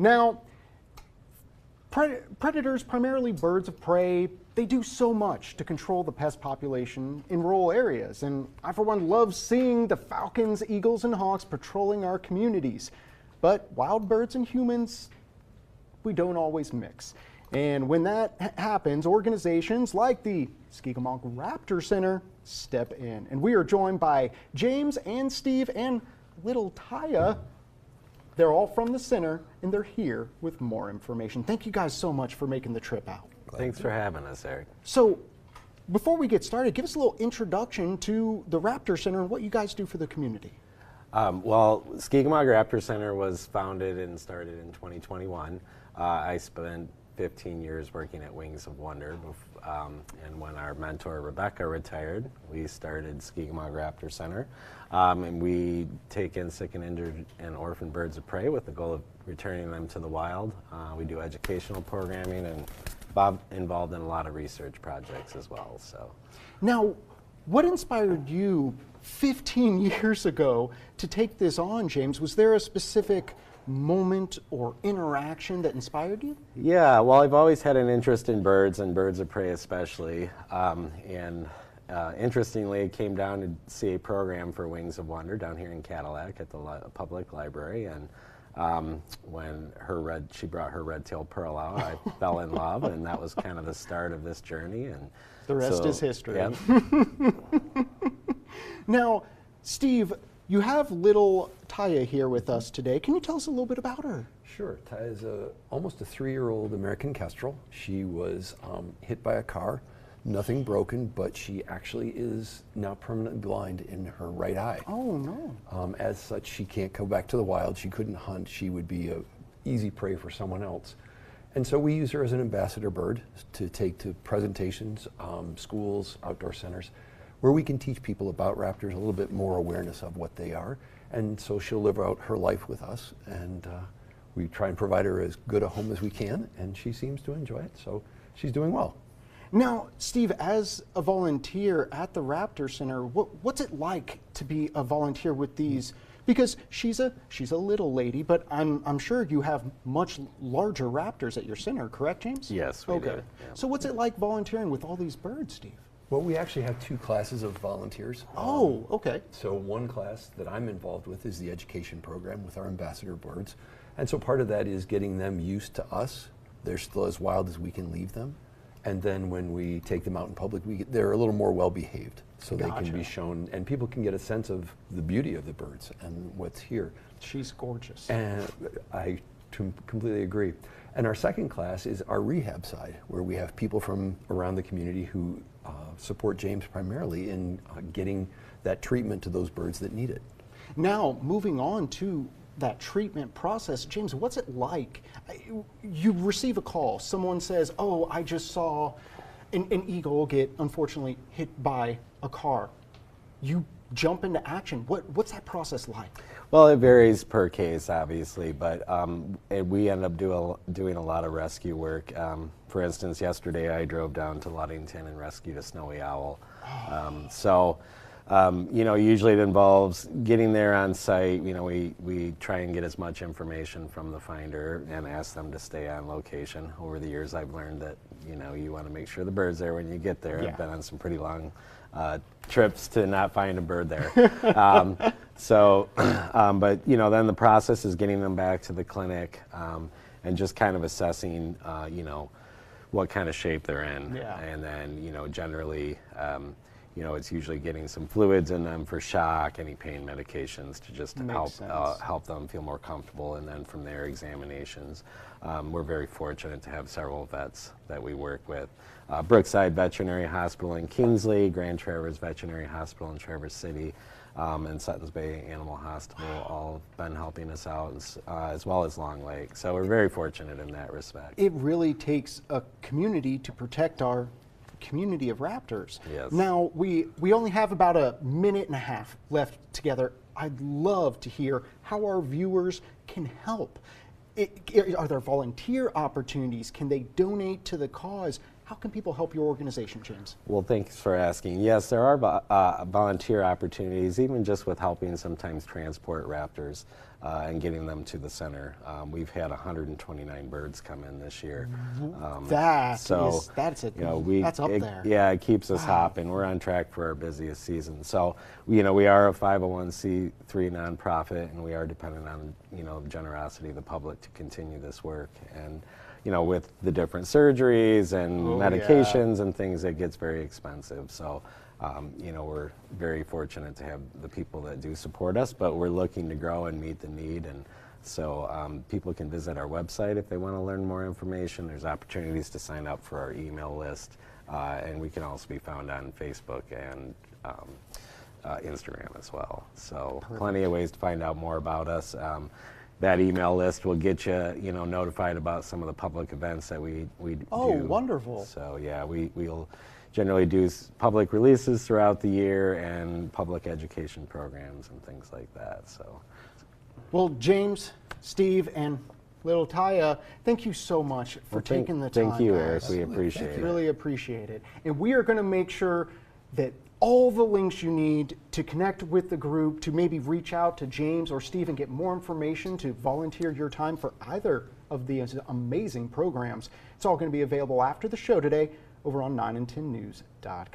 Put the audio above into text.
Now, predators, primarily birds of prey, they do so much to control the pest population in rural areas. And I, for one, love seeing the falcons, eagles, and hawks patrolling our communities. But wild birds and humans, we don't always mix. And when that happens, organizations like the Skegemog Raptor Center step in. And we are joined by James and Steve and little Taya. They're all from the center, and they're here with more information. Thank you guys so much for making the trip out. Thanks for having us, Eric. So, before we get started, give us a little introduction to the Raptor Center and what you guys do for the community. Well, Skegemog Raptor Center was founded and started in 2021. I spent 15 years working at Wings of Wonder, and when our mentor Rebecca retired, we started Skegemog Raptor Center, and we take in sick and injured and orphan birds of prey with the goal of returning them to the wild. We do educational programming and involved in a lot of research projects as well. So, now, what inspired you 15 years ago to take this on, James? Was there a specific moment or interaction that inspired you? Yeah, well, I've always had an interest in birds and birds of prey especially. Interestingly, it came down to see a program for Wings of Wonder down here in Cadillac at the public library, and when she brought her red-tailed pearl out, I fell in love, and that was kind of the start of this journey. And the rest is history. Yep. Now, Steve, you have little Taya here with us today. Can you tell us a little bit about her? Sure. Taya is almost a 3-year-old American kestrel. She was hit by a car, nothing broken, but she actually is now permanently blind in her right eye. Oh, no. As such, she can't go back to the wild. She couldn't hunt. She would be an easy prey for someone else. And so we use her as an ambassador bird to take to presentations, schools, outdoor centers, where we can teach people about raptors, a little bit more awareness of what they are. And so she'll live out her life with us, and we try and provide her as good a home as we can, and she seems to enjoy it, so she's doing well. Now, Steve, as a volunteer at the Raptor Center, what's it like to be a volunteer with these? Because she's a little lady, but I'm sure you have much larger raptors at your center, correct, James? Yes, we do. Yeah. So what's it like volunteering with all these birds, Steve? Well, we actually have 2 classes of volunteers. Oh, okay. So one class that I'm involved with is the education program with our ambassador birds. And so part of that is getting them used to us. They're still as wild as we can leave them. And then when we take them out in public, they're a little more well-behaved. So they can be shown, and people can get a sense of the beauty of the birds and what's here. She's gorgeous. And I completely agree. And our second class is our rehab side, where we have people from around the community who support James primarily in getting that treatment to those birds that need it. Now, moving on to that treatment process, James, what's it like? You receive a call, someone says, oh, I just saw an eagle get, unfortunately, hit by a car. You jump into action. What's that process like? Well, it varies per case, obviously, but we end up doing a lot of rescue work. For instance, yesterday I drove down to Ludington and rescued a snowy owl. Usually it involves getting there on site. We try and get as much information from the finder and ask them to stay on location. Over the years, I've learned that, you want to make sure the bird's there when you get there. Yeah. I've been on some pretty long trips to not find a bird there. But then the process is getting them back to the clinic and just kind of assessing, what kind of shape they're in. Yeah. And then, generally, it's usually getting some fluids in them for shock, any pain medications to just help them feel more comfortable, and then from there, examinations. We're very fortunate to have several vets that we work with. Brookside Veterinary Hospital in Kingsley, Grand Traverse Veterinary Hospital in Traverse City, and Suttons Bay Animal Hospital all have been helping us out, as well as Long Lake. So we're very fortunate in that respect. It really takes a community to protect our community of raptors. Yes. Now, we only have about a minute and a half left together. I'd love to hear how our viewers can help. Are there volunteer opportunities? Can they donate to the cause? How can people help your organization, James? Well, thanks for asking. Yes, there are volunteer opportunities, even just with helping sometimes transport raptors. and getting them to the center. We've had 129 birds come in this year. That's up there. Yeah, it keeps us hopping. We're on track for our busiest season. So, we are a 501c3 nonprofit, and we are dependent on, the generosity of the public to continue this work. And, with the different surgeries and medications and things, it gets very expensive. So, we're very fortunate to have the people that do support us, but we're looking to grow and meet the need. And so people can visit our website if they want to learn more information. There's opportunities to sign up for our email list, and we can also be found on Facebook and Instagram as well. So plenty of ways to find out more about us. That email list will get you, notified about some of the public events that we do. Oh, wonderful. So yeah, we'll generally do public releases throughout the year and public education programs and things like that. So, well, James, Steve, and little Taya, thank you so much for taking the time. Thank you, guys. Eric. We appreciate it. Really appreciate it. And we are going to make sure that all the links you need to connect with the group, to maybe reach out to James or Steve and get more information, to volunteer your time for either of these amazing programs. It's all going to be available after the show today over on 9and10news.com.